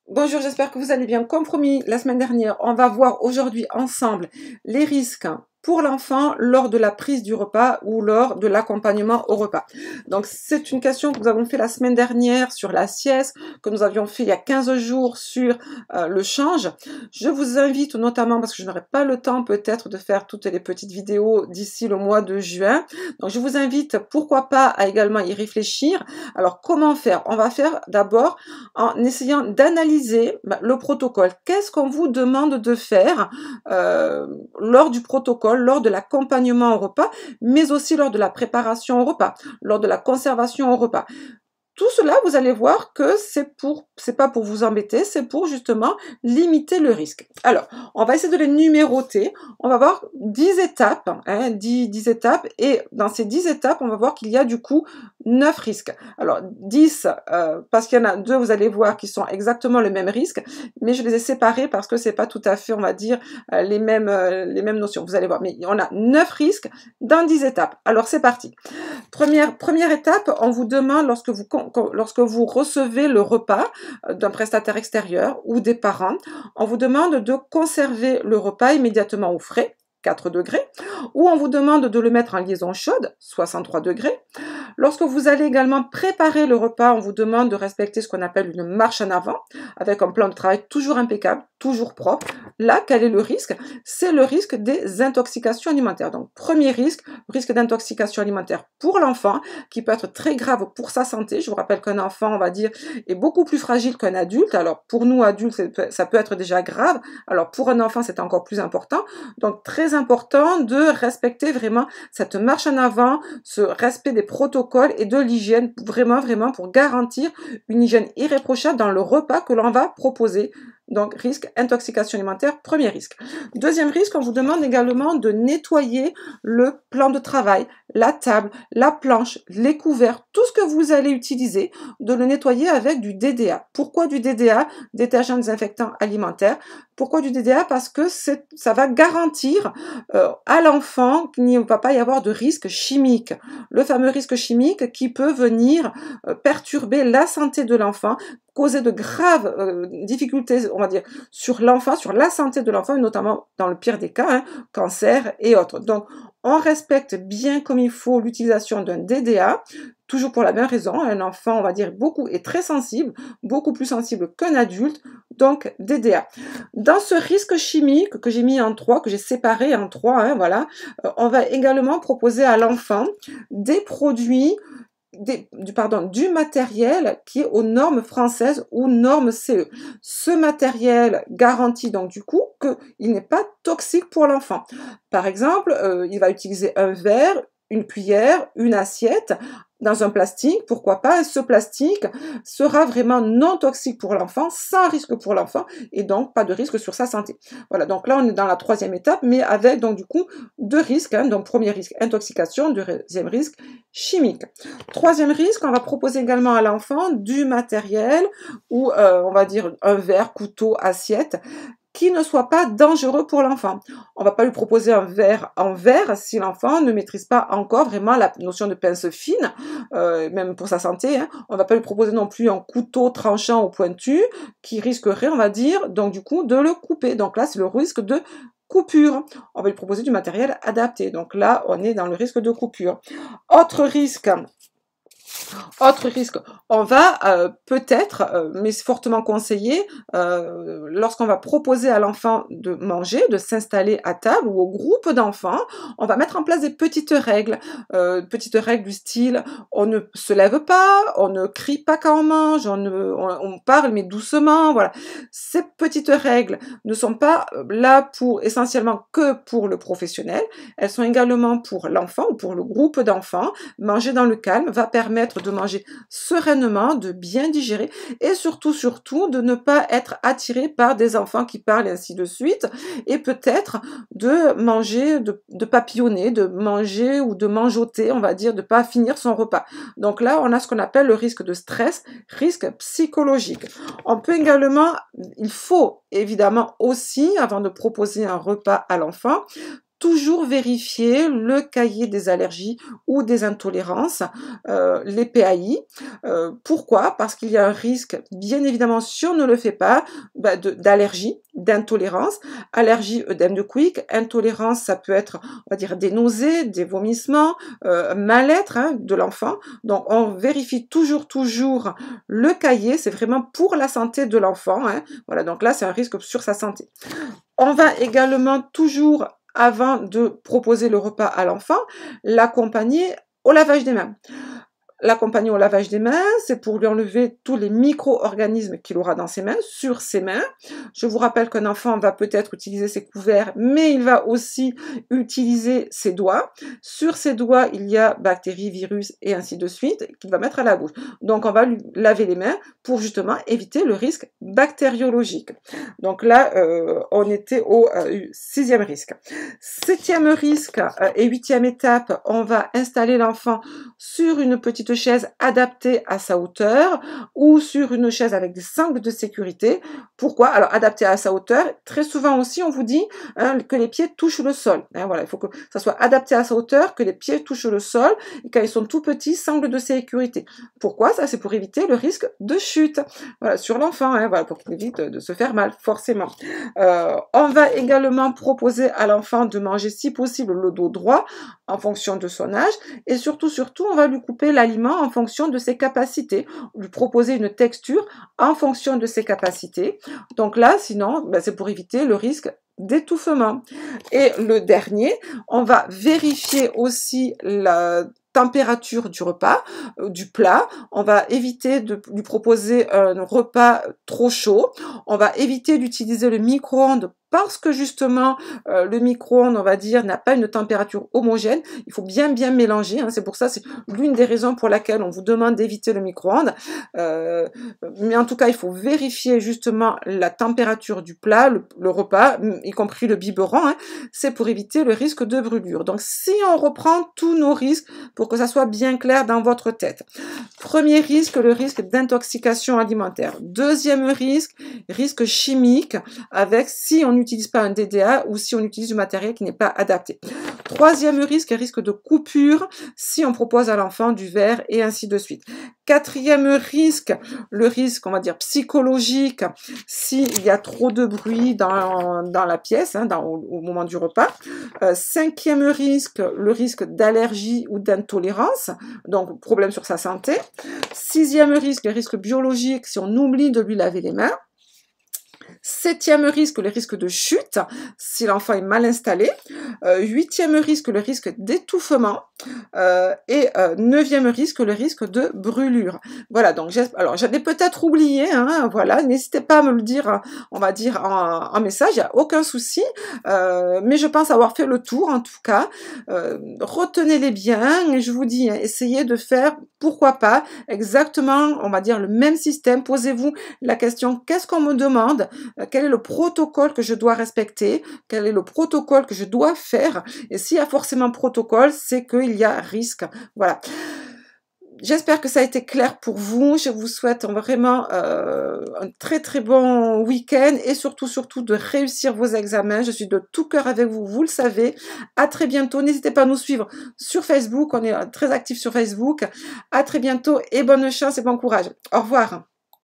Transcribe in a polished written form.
Bonjour, j'espère que vous allez bien. Comme promis la semaine dernière, on va voir aujourd'hui ensemble les risques pour l'enfant lors de la prise du repas ou lors de l'accompagnement au repas. Donc c'est une question que nous avons fait la semaine dernière sur la sieste, que nous avions fait il y a 15 jours sur le change. Je vous invite notamment, parce que je n'aurai pas le temps peut-être de faire toutes les petites vidéos d'ici le mois de juin, donc je vous invite pourquoi pas à également y réfléchir. Alors comment faire? On va faire d'abord en essayant d'analyser le protocole. Qu'est-ce qu'on vous demande de faire lors du protocole, lors de l'accompagnement au repas, mais aussi lors de la préparation au repas, lors de la conservation au repas. Tout cela, vous allez voir que c'est pas pour vous embêter, c'est pour justement limiter le risque. Alors, on va essayer de les numéroter. On va voir 10 étapes, 10 étapes, et dans ces 10 étapes, on va voir qu'il y a du coup 9 risques. Alors, 10, parce qu'il y en a 2, vous allez voir, qui sont exactement le même risque, mais je les ai séparés parce que c'est pas tout à fait, on va dire, les mêmes notions. Vous allez voir, mais on a 9 risques dans 10 étapes. Alors, c'est parti. Première étape, on vous demande, lorsque vous recevez le repas d'un prestataire extérieur ou des parents, on vous demande de conserver le repas immédiatement au frais, 4 degrés, ou on vous demande de le mettre en liaison chaude, 63 degrés. Lorsque vous allez également préparer le repas, on vous demande de respecter ce qu'on appelle une marche en avant, avec un plan de travail toujours impeccable, toujours propre. Là, quel est le risque? C'est le risque des intoxications alimentaires. Donc, premier risque d'intoxication alimentaire pour l'enfant, qui peut être très grave pour sa santé. Je vous rappelle qu'un enfant, on va dire, est beaucoup plus fragile qu'un adulte. Alors, pour nous, adultes, ça peut être déjà grave. Alors, pour un enfant, c'est encore plus important. Donc, très important de respecter vraiment cette marche en avant, ce respect des protocoles et de l'hygiène, vraiment pour garantir une hygiène irréprochable dans le repas que l'on va proposer. Donc, risque intoxication alimentaire, premier risque. Deuxième risque, on vous demande également de nettoyer le plan de travail, la table, la planche, les couverts, tout ce que vous allez utiliser, de le nettoyer avec du DDA. Pourquoi du DDA? Détergent désinfectant alimentaire. Pourquoi du DDA? Parce que ça va garantir à l'enfant qu'il ne va pas y avoir de risque chimique. Le fameux risque chimique qui peut venir perturber la santé de l'enfant, causer de graves difficultés, on va dire, sur l'enfant, sur la santé de l'enfant, et notamment dans le pire des cas, cancer et autres. Donc, on respecte bien comme il faut l'utilisation d'un DDA, toujours pour la même raison. Un enfant, on va dire, est très sensible, beaucoup plus sensible qu'un adulte, donc DDA. Dans ce risque chimique que j'ai mis en 3, que j'ai séparé en 3, voilà, on va également proposer à l'enfant des produits du matériel qui est aux normes françaises ou normes CE. Ce matériel garantit donc du coup qu'il n'est pas toxique pour l'enfant. Par exemple, il va utiliser un verre, une cuillère, une assiette dans un plastique, pourquoi pas, ce plastique sera vraiment non toxique pour l'enfant, sans risque pour l'enfant, et donc pas de risque sur sa santé. Voilà, donc là on est dans la 3e étape, mais avec donc du coup 2 risques, donc premier risque intoxication, deuxième risque chimique. 3e risque, on va proposer également à l'enfant du matériel, ou on va dire un verre, couteau, assiette, qui ne soit pas dangereux pour l'enfant. On ne va pas lui proposer un verre en verre si l'enfant ne maîtrise pas encore vraiment la notion de pince fine, même pour sa santé. On ne va pas lui proposer non plus un couteau tranchant ou pointu qui risquerait, on va dire, donc du coup, de le couper. Donc là, c'est le risque de coupure. On va lui proposer du matériel adapté. Donc là, on est dans le risque de coupure. Autre risque, on va peut-être, mais c'est fortement conseillé, lorsqu'on va proposer à l'enfant de manger, de s'installer à table ou au groupe d'enfants, on va mettre en place des petites règles du style on ne se lève pas, on ne crie pas quand on mange, on parle mais doucement, voilà. Ces petites règles ne sont pas là essentiellement que pour le professionnel, elles sont également pour l'enfant ou pour le groupe d'enfants. Manger dans le calme va permettre de manger sereinement, de bien digérer et surtout de ne pas être attiré par des enfants qui parlent et ainsi de suite, et peut-être de manger, de papillonner, de manger ou de mangeoter, on va dire, de pas finir son repas. Donc là, on a ce qu'on appelle le risque de stress, risque psychologique. On peut également, il faut évidemment aussi, avant de proposer un repas à l'enfant, toujours vérifier le cahier des allergies ou des intolérances, les PAI. Pourquoi? Parce qu'il y a un risque, bien évidemment, si on ne le fait pas, d'allergie, d'intolérance. Allergie, œdème de Quick. Intolérance, ça peut être, on va dire, des nausées, des vomissements, mal-être de l'enfant. Donc, on vérifie toujours le cahier. C'est vraiment pour la santé de l'enfant. Voilà, donc là, c'est un risque sur sa santé. On va également toujours, avant de proposer le repas à l'enfant, l'accompagner au lavage des mains. L'accompagner au lavage des mains, c'est pour lui enlever tous les micro-organismes qu'il aura dans ses mains, sur ses mains. Je vous rappelle qu'un enfant va peut-être utiliser ses couverts, mais il va aussi utiliser ses doigts. Sur ses doigts, il y a bactéries, virus et ainsi de suite qu'il va mettre à la bouche. Donc, on va lui laver les mains pour justement éviter le risque bactériologique. Donc là, on était au 6e risque. 7e risque et 8e étape, on va installer l'enfant sur une petite chaise adaptée à sa hauteur ou sur une chaise avec des sangles de sécurité. Pourquoi? Alors, adaptée à sa hauteur. Très souvent aussi, on vous dit que les pieds touchent le sol. Voilà, il faut que ça soit adapté à sa hauteur, que les pieds touchent le sol. Et quand ils sont tout petits, sangles de sécurité. Pourquoi? Ça, c'est pour éviter le risque de chute, voilà, sur l'enfant. Voilà, pour qu'il évite de se faire mal, forcément. On va également proposer à l'enfant de manger, si possible, le dos droit en fonction de son âge. Et surtout, on va lui couper l'aliment en fonction de ses capacités, lui proposer une texture en fonction de ses capacités. Donc là, sinon, c'est pour éviter le risque d'étouffement. Et le dernier, on va vérifier aussi la température du repas, du plat. On va éviter de lui proposer un repas trop chaud. On va éviter d'utiliser le micro-ondes parce que justement, le micro-ondes, on va dire, n'a pas une température homogène. Il faut bien mélanger. C'est pour ça, c'est l'une des raisons pour laquelle on vous demande d'éviter le micro-ondes. Mais en tout cas, il faut vérifier justement la température du plat, le repas, y compris le biberon. C'est pour éviter le risque de brûlure. Donc, si on reprend tous nos risques pour que ça soit bien clair dans votre tête. Premier risque, le risque d'intoxication alimentaire. Deuxième risque chimique avec si on n'utilise pas un DDA ou si on utilise du matériel qui n'est pas adapté. Troisième risque de coupure si on propose à l'enfant du verre et ainsi de suite. Quatrième risque, le risque, on va dire, psychologique, s'il y a trop de bruit dans la pièce, au moment du repas. Cinquième risque, le risque d'allergie ou d'intolérance, donc problème sur sa santé. Sixième risque, le risque biologique, si on oublie de lui laver les mains. Septième risque, le risque de chute, si l'enfant est mal installé. Huitième risque, le risque d'étouffement. Et neuvième risque, le risque de brûlure. Voilà, donc alors j'avais peut-être oublié, voilà, n'hésitez pas à me le dire, on va dire en message, il n'y a aucun souci, mais je pense avoir fait le tour en tout cas. Retenez-les bien et je vous dis, essayez de faire, pourquoi pas, exactement, on va dire le même système. Posez-vous la question, qu'est-ce qu'on me demande? Quel est le protocole que je dois respecter? Quel est le protocole que je dois faire? Et s'il y a forcément protocole, c'est qu'il y a risque. Voilà. J'espère que ça a été clair pour vous. Je vous souhaite vraiment un très bon week-end et surtout de réussir vos examens. Je suis de tout cœur avec vous, vous le savez. À très bientôt. N'hésitez pas à nous suivre sur Facebook. On est très actifs sur Facebook. À très bientôt et bonne chance et bon courage. Au revoir.